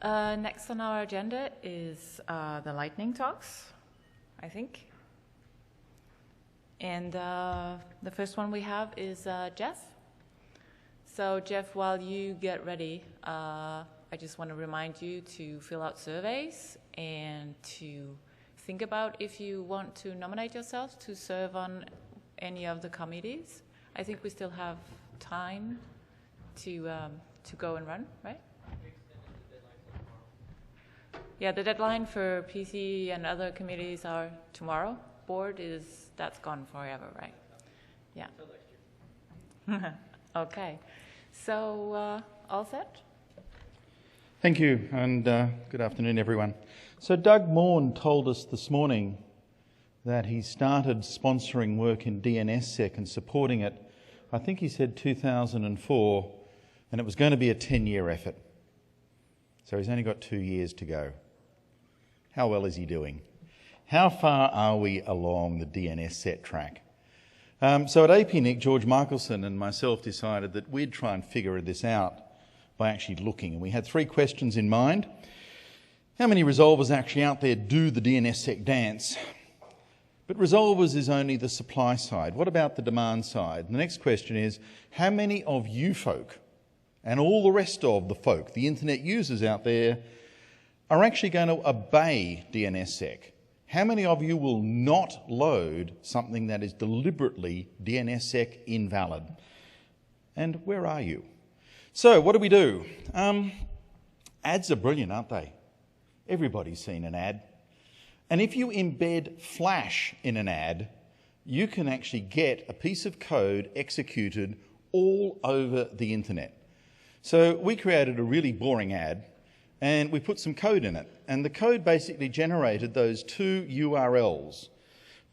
Next on our agenda is the lightning talks, I think. And the first one we have is Geoff. So Geoff, while you get ready, I just want to remind you to fill out surveys and to think about if you want to nominate yourself to serve on any of the committees. I think we still have time to go and run, right? Yeah, the deadline for PC and other committees are tomorrow. Board that's gone forever, right? Yeah. Okay. So, all set? Thank you, and good afternoon, everyone. So Doug Morn told us this morning that he started sponsoring work in DNSSEC and supporting it, I think he said 2004, and it was going to be a 10-year effort. So he's only got 2 years to go. How well is he doing? How far are we along the DNSSEC track? So at APNIC, George Michelson and myself decided that we'd try and figure this out by actually looking. And we had 3 questions in mind. How many resolvers actually out there do the DNSSEC dance? But resolvers is only the supply side. What about the demand side? And the next question is, how many of you folk and all the rest of the folk, the internet users out there, are actually going to obey DNSSEC? How many of you will not load something that is deliberately DNSSEC invalid? And where are you? So what do? Ads are brilliant, aren't they? Everybody's seen an ad. And if you embed Flash in an ad, you can actually get a piece of code executed all over the internet. So we created a really boring ad and we put some code in it. And the code basically generated those 2 URLs.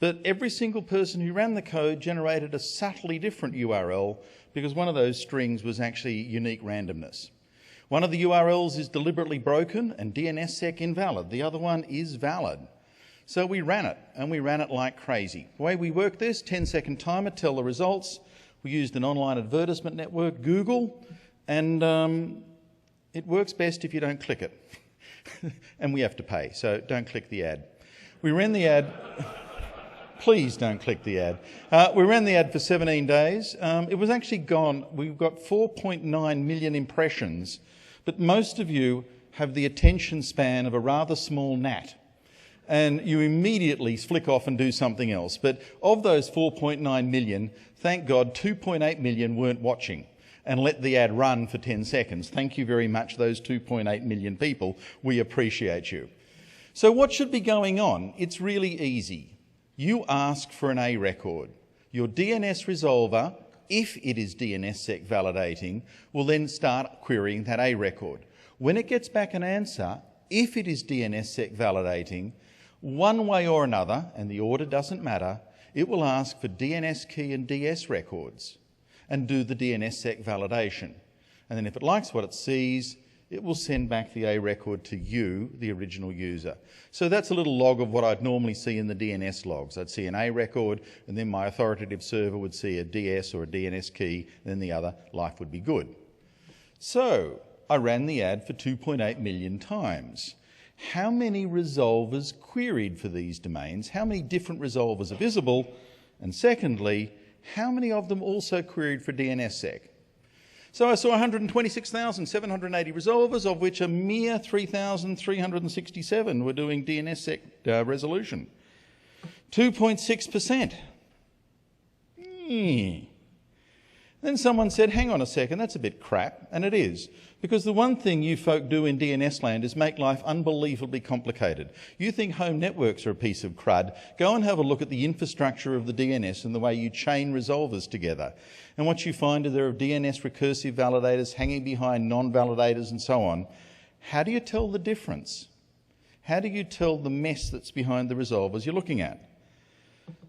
But every single person who ran the code generated a subtly different URL because one of those strings was actually unique randomness. One of the URLs is deliberately broken and DNSSEC invalid. The other one is valid. So we ran it, and we ran it like crazy. The way we worked this, 10-second timer, tell the results. We used an online advertisement network, Google, and it works best if you don't click it. And we have to pay, so don't click the ad. We ran the ad. Please don't click the ad. We ran the ad for 17 days. It was actually gone. We've got 4.9 million impressions, but most of you have the attention span of a rather small gnat, and you immediately flick off and do something else. But of those 4.9 million, thank God 2.8 million weren't watching and let the ad run for 10 seconds. Thank you very much, those 2.8 million people. We appreciate you. So what should be going on? It's really easy. You ask for an A record. Your DNS resolver, if it is DNSSEC validating, will then start querying that A record. When it gets back an answer, if it is DNSSEC validating, one way or another, and the order doesn't matter, it will ask for DNS key and DS records and do the DNSSEC validation. And then if it likes what it sees, it will send back the A record to you, the original user. So that's a little log of what I'd normally see in the DNS logs. I'd see an A record, and then my authoritative server would see a DS or a DNS key, and then the other, life would be good. So I ran the ad for 2.8 million times. How many resolvers queried for these domains? How many different resolvers are visible? And secondly, how many of them also queried for DNSSEC? So I saw 126,780 resolvers, of which a mere 3,367 were doing DNSSEC resolution. 2.6%. Then someone said, hang on a second, that's a bit crap, and it is. Because the one thing you folk do in DNS land is make life unbelievably complicated. You think home networks are a piece of crud, go and have a look at the infrastructure of the DNS and the way you chain resolvers together. And what you find is there are DNS recursive validators hanging behind non-validators and so on. How do you tell the difference? How do you tell the mess that's behind the resolvers you're looking at?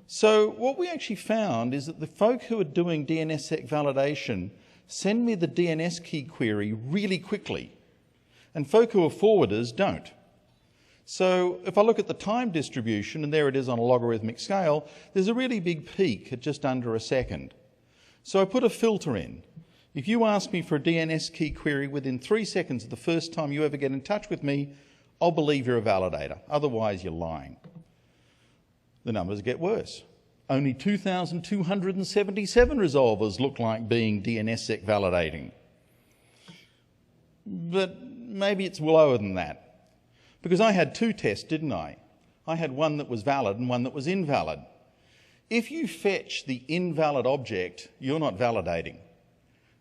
So what we actually found is that the folk who are doing DNSSEC validation send me the DNS key query really quickly, and folk who are forwarders don't. So if I look at the time distribution, and there it is on a logarithmic scale, there's a really big peak at just under a second. So I put a filter in. If you ask me for a DNS key query within 3 seconds of the first time you ever get in touch with me, I'll believe you're a validator. Otherwise, you're lying. The numbers get worse. Only 2,277 resolvers look like being DNSSEC validating. But maybe it's lower than that. Because I had 2 tests, didn't I? I had one that was valid and one that was invalid. If you fetch the invalid object, you're not validating.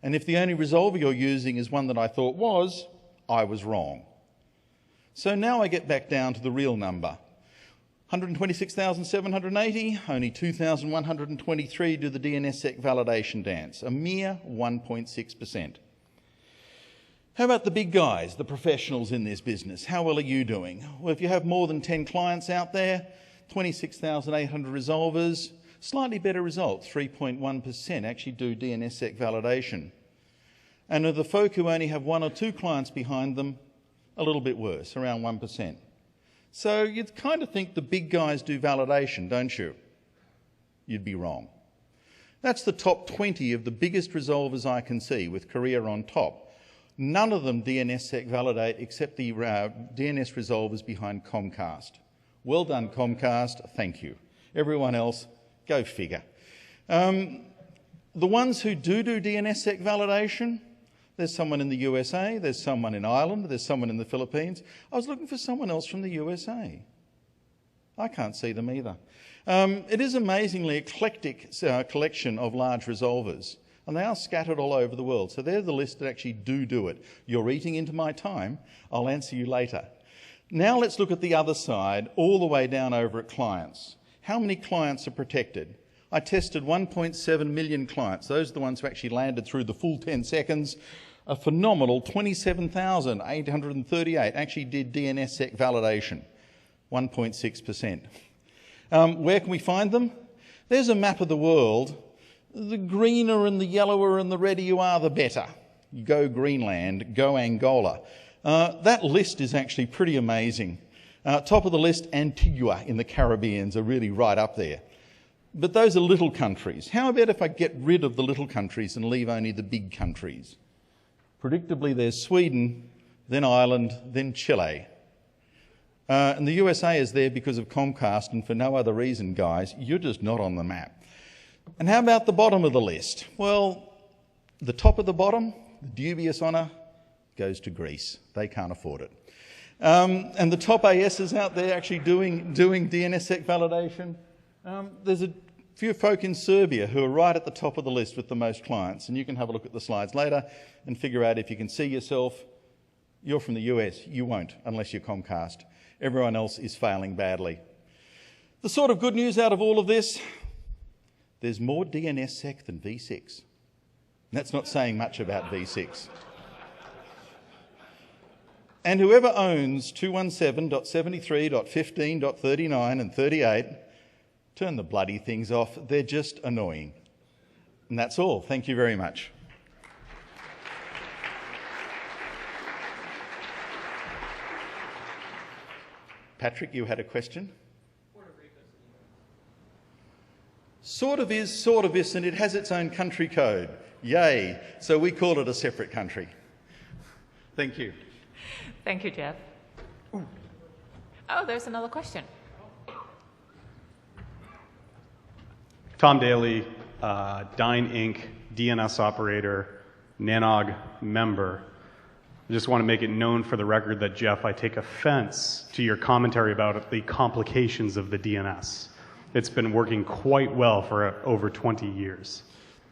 And if the only resolver you're using is one that I thought was, I was wrong. So now I get back down to the real number. 126,780, only 2,123 do the DNSSEC validation dance, a mere 1.6%. How about the big guys, the professionals in this business? How well are you doing? Well, if you have more than 10 clients out there, 26,800 resolvers, slightly better results, 3.1% actually do DNSSEC validation. And of the folk who only have 1 or 2 clients behind them, a little bit worse, around 1%. So you'd kind of think the big guys do validation, don't you? You'd be wrong. That's the top 20 of the biggest resolvers I can see, with Korea on top. None of them DNSSEC validate except the DNS resolvers behind Comcast. Well done, Comcast, thank you. Everyone else, go figure. The ones who do DNSSEC validation, there's someone in the USA, there's someone in Ireland, there's someone in the Philippines. I was looking for someone else from the USA. I can't see them either. It is an amazingly eclectic collection of large resolvers, and they are scattered all over the world. So they're the list that actually do it. You're eating into my time. I'll answer you later. Now let's look at the other side, all the way down over at clients. How many clients are protected? I tested 1.7 million clients. Those are the ones who actually landed through the full 10 seconds. A phenomenal 27,838 actually did DNSSEC validation, 1.6%. Where can we find them? There's a map of the world. The greener and the yellower and the redder you are, the better. Go Greenland, go Angola. That list is actually pretty amazing. Top of the list, Antigua in the Caribbeans are really right up there. But those are little countries. How about if I get rid of the little countries and leave only the big countries? Predictably, there's Sweden, then Ireland, then Chile. And the USA is there because of Comcast and for no other reason, guys. You're just not on the map. And how about the bottom of the list? Well, the top of the bottom, the dubious honour, goes to Greece. They can't afford it. And the top ASs out there actually doing DNSSEC validation. There's a few folk in Serbia who are right at the top of the list with the most clients, and you can have a look at the slides later and figure out if you can see yourself. You're from the US, you won't, unless you're Comcast. Everyone else is failing badly. The sort of good news out of all of this, there's more DNSSEC than V6. And that's not saying much about V6. And whoever owns 217.73.15.39 and 38, turn the bloody things off. They're just annoying. And that's all. Thank you very much. Patrick, you had a question? Sort of is, and it has its own country code. Yay. So we call it a separate country. Thank you. Thank you, Geoff. Ooh. Oh, there's another question. Tom Daly, Dyn Inc., DNS operator, NANOG member. I just want to make it known for the record that, Geoff, I take offense to your commentary about the complications of the DNS. It's been working quite well for over 20 years.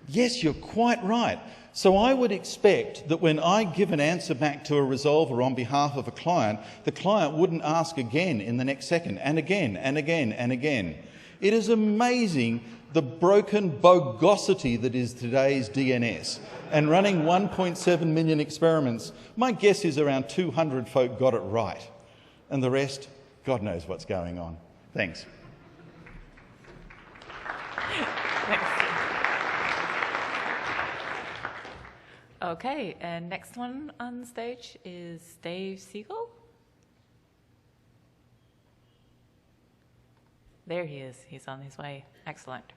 Yes, you're quite right. So I would expect that when I give an answer back to a resolver on behalf of a client, the client wouldn't ask again in the next second, and again, and again, and again. It is amazing the broken bogosity that is today's DNS. And running 1.7 million experiments, my guess is around 200 folk got it right. And the rest, God knows what's going on. Thanks. Okay, and next one on stage is Dave Siegel. There he is. He's on his way. Excellent.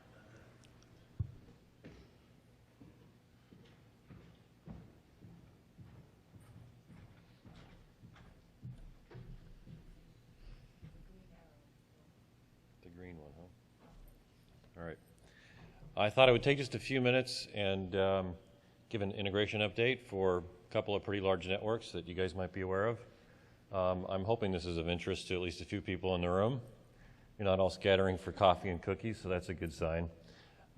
I thought I would take just a few minutes and give an integration update for a couple of pretty large networks that you guys might be aware of. I'm hoping this is of interest to at least a few people in the room. You're not all scattering for coffee and cookies, so that's a good sign.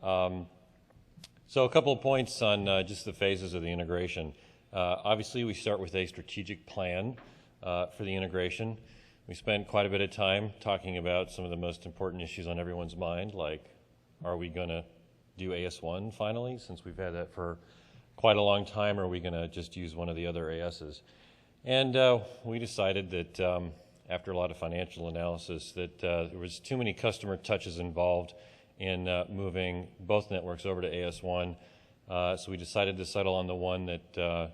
So a couple of points on just the phases of the integration. Obviously, we start with a strategic plan for the integration. We spent quite a bit of time talking about some of the most important issues on everyone's mind, like, are we going to do AS1 finally, since we've had that for quite a long time, or are we going to just use one of the other ASs? And we decided that after a lot of financial analysis that there was too many customer touches involved in moving both networks over to AS1. So we decided to settle on the one that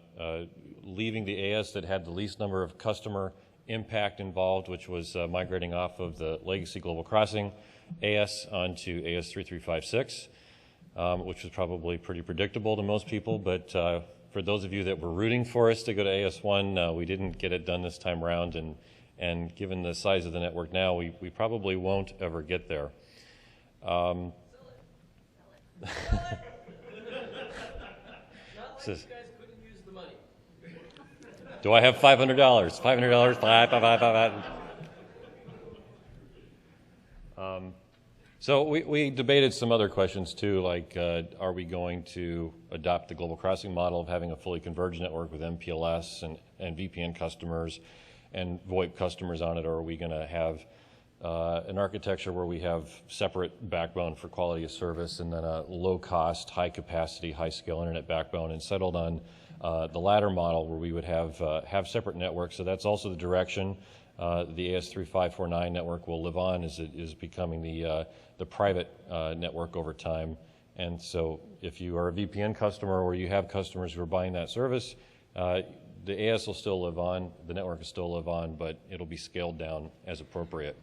leaving the AS that had the least number of customer impact involved, which was migrating off of the legacy Global Crossing AS onto AS 3356, which was probably pretty predictable to most people, but for those of you that were rooting for us to go to AS1, we didn't get it done this time around, and given the size of the network now, we probably won't ever get there. Sell it. Not like you guys couldn't use the money. Do I have $500? $500? So we debated some other questions too, like are we going to adopt the Global Crossing model of having a fully converged network with MPLS and VPN customers and VoIP customers on it, or are we going to have an architecture where we have separate backbone for quality of service and then a low-cost, high-capacity, high-scale internet backbone, and settled on the latter model where we would have separate networks. So that's also the direction the AS3549 network will live on, is becoming the private network over time. And so if you are a VPN customer or you have customers who are buying that service, the AS will still live on, the network will still live on, but it'll be scaled down as appropriate.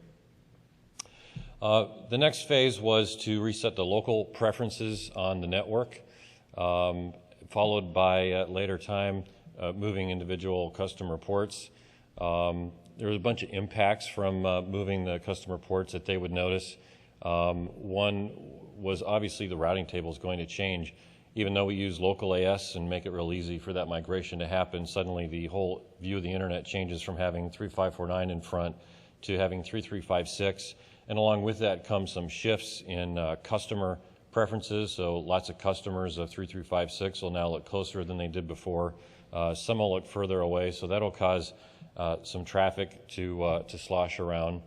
The next phase was to reset the local preferences on the network, followed by, at later time, moving individual customer ports. There was a bunch of impacts from moving the customer ports that they would notice. One was obviously the routing table is going to change. Even though we use local AS and make it real easy for that migration to happen, suddenly the whole view of the internet changes from having 3549 in front to having 3356. And along with that comes some shifts in customer preferences. So lots of customers of 3356 will now look closer than they did before. Some will look further away, so that'll cause some traffic to slosh around.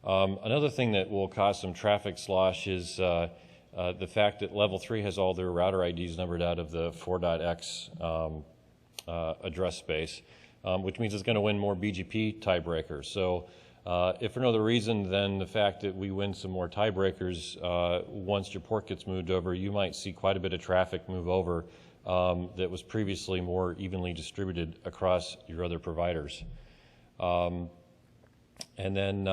Another thing that will cause some traffic slosh is the fact that level 3 has all their router IDs numbered out of the 4.x address space, which means it's going to win more BGP tiebreakers. So if for no other reason than the fact that we win some more tiebreakers, once your port gets moved over, you might see quite a bit of traffic move over that was previously more evenly distributed across your other providers. And then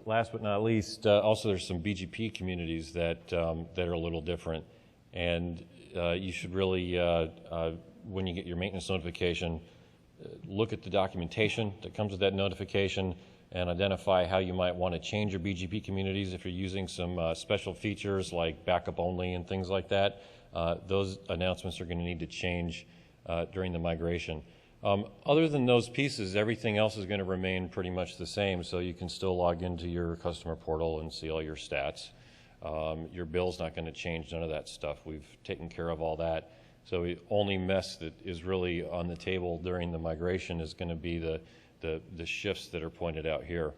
last but not least, also there's some BGP communities that are a little different. And you should really, when you get your maintenance notification, look at the documentation that comes with that notification and identify how you might want to change your BGP communities if you're using some special features like backup only and things like that. Those announcements are going to need to change during the migration. Other than those pieces, everything else is going to remain pretty much the same, so you can still log into your customer portal and see all your stats. Your bill's not going to change, none of that stuff. We've taken care of all that. So the only mess that is really on the table during the migration is going to be the shifts that are pointed out here.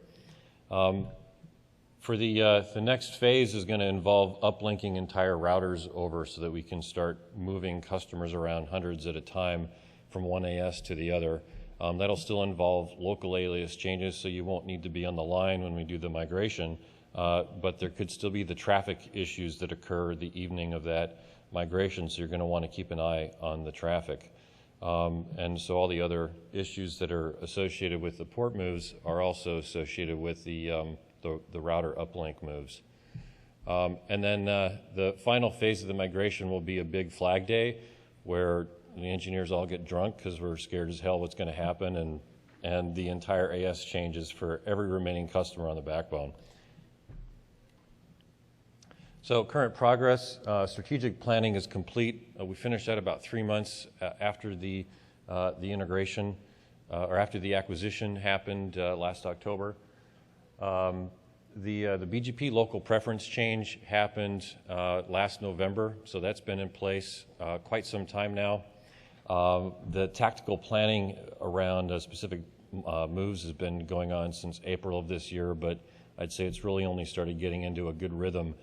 For the next phase is going to involve uplinking entire routers over so that we can start moving customers around hundreds at a time from one AS to the other. That'll still involve local alias changes, so you won't need to be on the line when we do the migration, but there could still be the traffic issues that occur the evening of that migration, so you're going to want to keep an eye on the traffic. And so all the other issues that are associated with the port moves are also associated with the router uplink moves. And then the final phase of the migration will be a big flag day where the engineers all get drunk because we're scared as hell what's going to happen, and the entire AS changes for every remaining customer on the backbone. So current progress, strategic planning is complete. We finished that about 3 months after the integration, or after the acquisition happened last October. The BGP local preference change happened last November, so that's been in place quite some time now. The tactical planning around specific moves has been going on since April of this year, but I'd say it's really only started getting into a good rhythm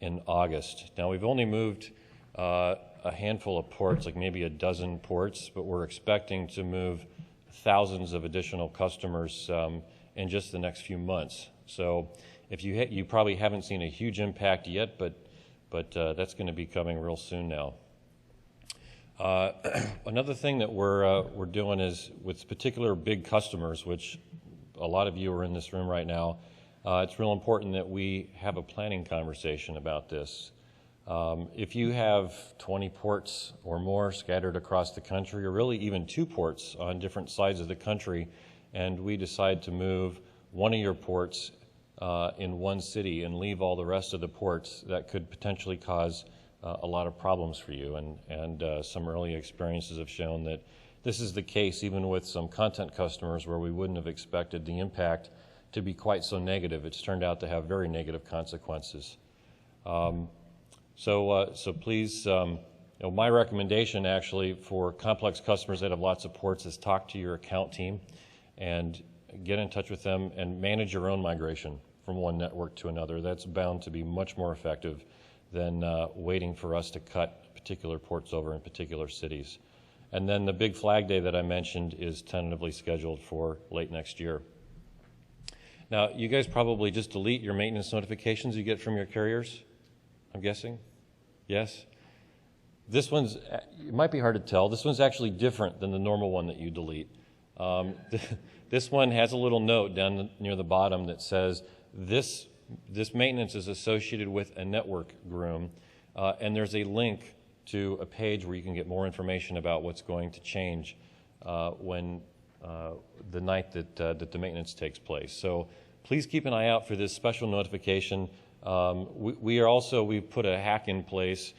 in August. Now, we've only moved a handful of ports, like maybe a dozen ports, but we're expecting to move thousands of additional customers in just the next few months. So if you probably haven't seen a huge impact yet, but that's going to be coming real soon now. Another thing that we're doing is with particular big customers, which a lot of you are in this room right now. It's real important that we have a planning conversation about this. If you have 20 ports or more scattered across the country, or really even 2 ports on different sides of the country, and we decide to move one of your ports in one city and leave all the rest of the ports, that could potentially cause a lot of problems for you. And some early experiences have shown that this is the case even with some content customers where we wouldn't have expected the impact to be quite so negative. It's turned out to have very negative consequences. So please, my recommendation actually for complex customers that have lots of ports is talk to your account team and get in touch with them and manage your own migration from one network to another. That's bound to be much more effective than waiting for us to cut particular ports over in particular cities. And then the big flag day that I mentioned is tentatively scheduled for late next year. Now, you guys probably just delete your maintenance notifications you get from your carriers, I'm guessing? Yes? This one's, it might be hard to tell, this one's actually different than the normal one that you delete. This one has a little note down near the bottom that says, this maintenance is associated with a network groom, and there's a link to a page where you can get more information about what's going to change when the night that the maintenance takes place. So please keep an eye out for this special notification. We've put a hack in place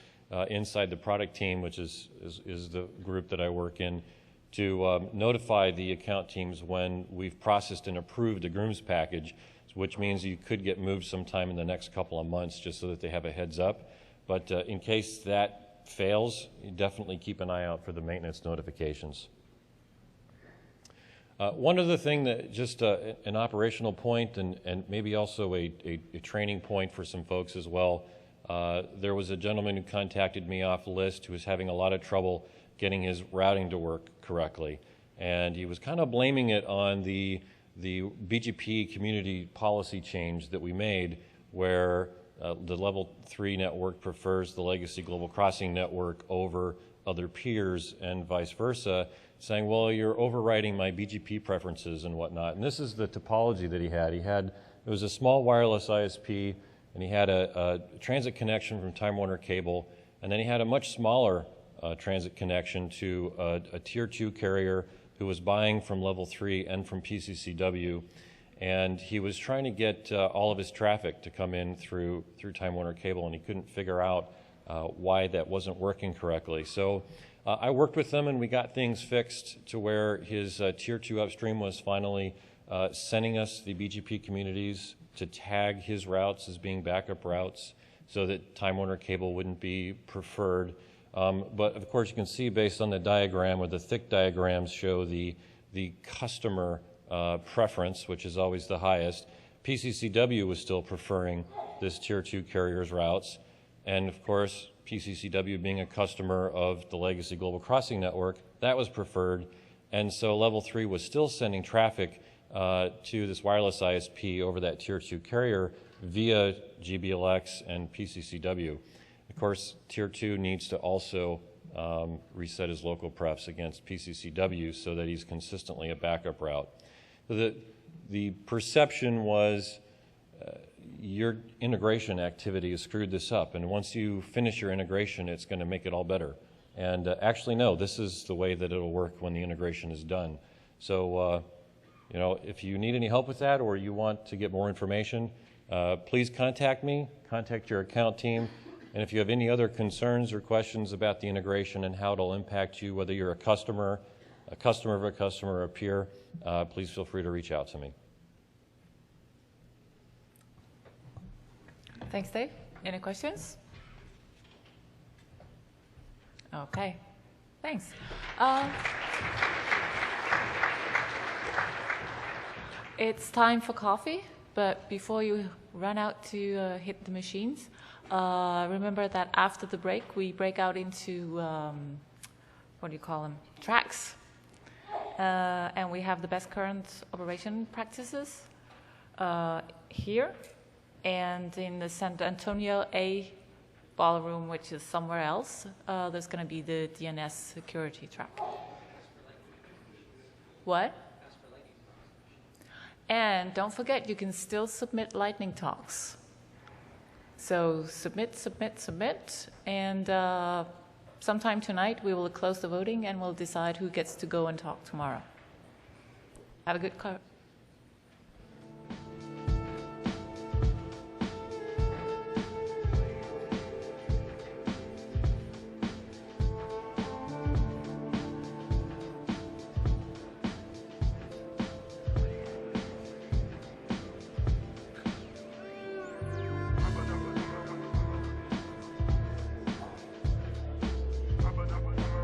inside the product team, which is the group that I work in, to notify the account teams when we've processed and approved a grooms package, which means you could get moved sometime in the next couple of months, just so that they have a heads up. But in case that fails, you definitely keep an eye out for the maintenance notifications. One other thing, that just an operational point and maybe also a training point for some folks as well. There was a gentleman who contacted me off the list who was having a lot of trouble getting his routing to work correctly. And he was kind of blaming it on the BGP community policy change that we made, where the level 3 network prefers the legacy global crossing network over other peers and vice versa, saying, well, you're overriding my BGP preferences and whatnot. And this is the topology that he had. It was a small wireless ISP, and he had a transit connection from Time Warner Cable, and then he had a much smaller transit connection to a tier 2 carrier who was buying from level 3 and from PCCW, and he was trying to get all of his traffic to come in through Time Warner Cable, and he couldn't figure out why that wasn't working correctly. So I worked with them, and we got things fixed to where his tier 2 upstream was finally sending us the BGP communities to tag his routes as being backup routes so that Time Warner Cable wouldn't be preferred. But of course, you can see based on the diagram, where the thick diagrams show the customer preference, which is always the highest. PCCW was still preferring this tier 2 carrier's routes. And of course, PCCW being a customer of the legacy global crossing network, that was preferred. And so level 3 was still sending traffic to this wireless ISP over that tier 2 carrier via GBLX and PCCW. Of course, tier 2 needs to also reset his local prefs against PCCW so that he's consistently a backup route. The perception was your integration activity has screwed this up, and once you finish your integration, it's going to make it all better. And actually, no, this is the way that it'll work when the integration is done. So, if you need any help with that, or you want to get more information, Please contact me, contact your account team, and if you have any other concerns or questions about the integration and how it'll impact you, whether you're a customer of a customer, or a peer, please feel free to reach out to me. Thanks, Dave. Any questions? Okay, thanks. It's time for coffee, but before you run out to hit the machines, remember that after the break, we break out into, what do you call them, tracks. And we have the best current operation practices here, and in the San Antonio A ballroom, which is somewhere else, there's going to be the DNS security track. What? And don't forget, you can still submit lightning talks. So submit, and sometime tonight we will close the voting and we'll decide who gets to go and talk tomorrow. Have a good